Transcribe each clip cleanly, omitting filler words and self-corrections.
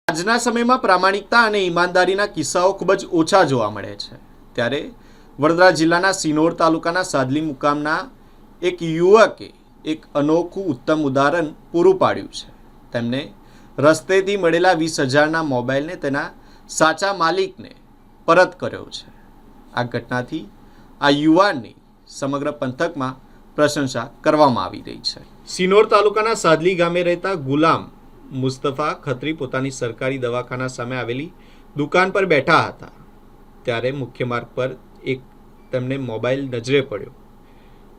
આજના સમયમાં પ્રામાણિકતા અને ઈમાનદારીના કિસ્સાઓ ખૂબ જ ઓછા જોવા મળે છે. ત્યારે વડોદરા જિલ્લાના સિનોર તાલુકાના સાદલી મુકામના એક યુવકે એક અનોખું ઉત્તમ ઉદાહરણ પૂરું પાડ્યું છે. તેમને રસ્તેથી મળેલા 20,000ના મોબાઈલને તેના સાચા માલિકને પરત કર્યો છે. આ ઘટનાથી આ યુવાનની સમગ્ર પંથકમાં પ્રશંસા કરવામાં આવી રહી છે. સિનોર તાલુકાના સાદલી ગામે રહેતા ગુલામ મુસ્તફા ખત્રી પોતાની સરકારી દવાખાના સામે આવેલી દુકાન પર બેઠા હતા. ત્યારે મુખ્ય માર્ગ પર એક તેમને મોબાઈલ નજરે પડ્યો.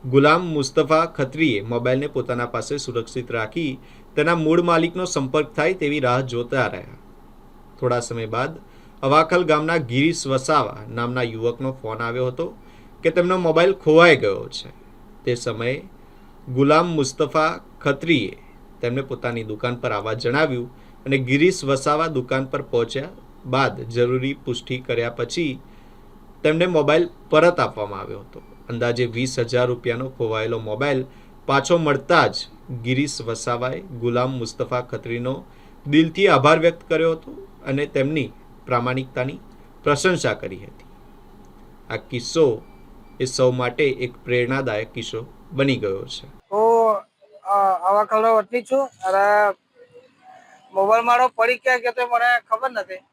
ગુલામ મુસ્તફા ખત્રીએ મોબાઈલને પોતાના પાસે સુરક્ષિત રાખી તેના મૂળ માલિકનો સંપર્ક થાય તેવી રાહ જોતા રહ્યા. થોડા સમય બાદ અવાખલ ગામના ગિરીશ વસાવા નામના યુવકનો ફોન આવ્યો હતો કે તેમનો મોબાઈલ ખોવાઈ ગયો છે. તે સમયે ગુલામ મુસ્તફા ખત્રીએ તેમને પોતાની દુકાન પર આવવા જણાવ્યું અને ગિરીશ વસાવા દુકાન પર પહોંચ્યા બાદ જરૂરી પુષ્ટિ કર્યા પછી તેમને મોબાઈલ પરત આપવામાં આવ્યો હતો. અંદાજે 20,000 રૂપિયાનો ખોવાયેલો મોબાઈલ પાછો મળતા જ ગિરીશ વસાવાએ ગુલામ મુસ્તફા ખત્રીનો દિલથી આભાર વ્યક્ત કર્યો હતો અને તેમની પ્રામાણિકતાની પ્રશંસા કરી હતી. આ કિસ્સો એ સૌ માટે એક પ્રેરણાદાયક કિસ્સો બની ગયો છે. આવા કલર વટલી છું અને મોબાઈલ મારો પડી ક્યાં ગયો તો મને ખબર નથી.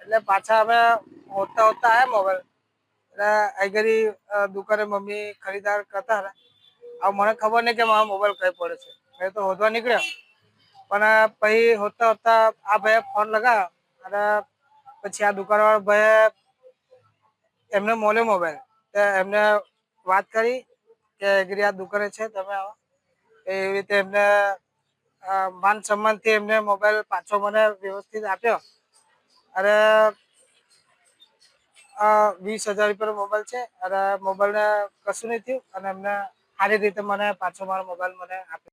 એટલે પાછા અમે હોતા આવ્યા મોબાઈલ એટલે અહીં ઘડી દુકાને મમ્મી ખરીદાર કરતા હતા. હવે મને ખબર નહીં કે મારો મોબાઈલ કઈ પડે છે. મેં તો હોદવા નીકળ્યો પણ પછી હોતા આ ભાઈએ ફોન લગાવ્યો અને પછી આ દુકાનવાળા ભાઈએ એમને મળ્યો મોબાઈલ. એમને વાત કરી કે ગીરી આ દુકાને છે તમે આવો. એવી રીતે એમને માન સન્માનથી એમને મોબાઈલ પાછો મને વ્યવસ્થિત આપ્યો અને 20,000 રૂપિયાનો મોબાઈલ છે અને મોબાઈલને કશું નહીં થયું અને એમને સારી રીતે મને પાછો મારો મોબાઈલ મને આપ્યો.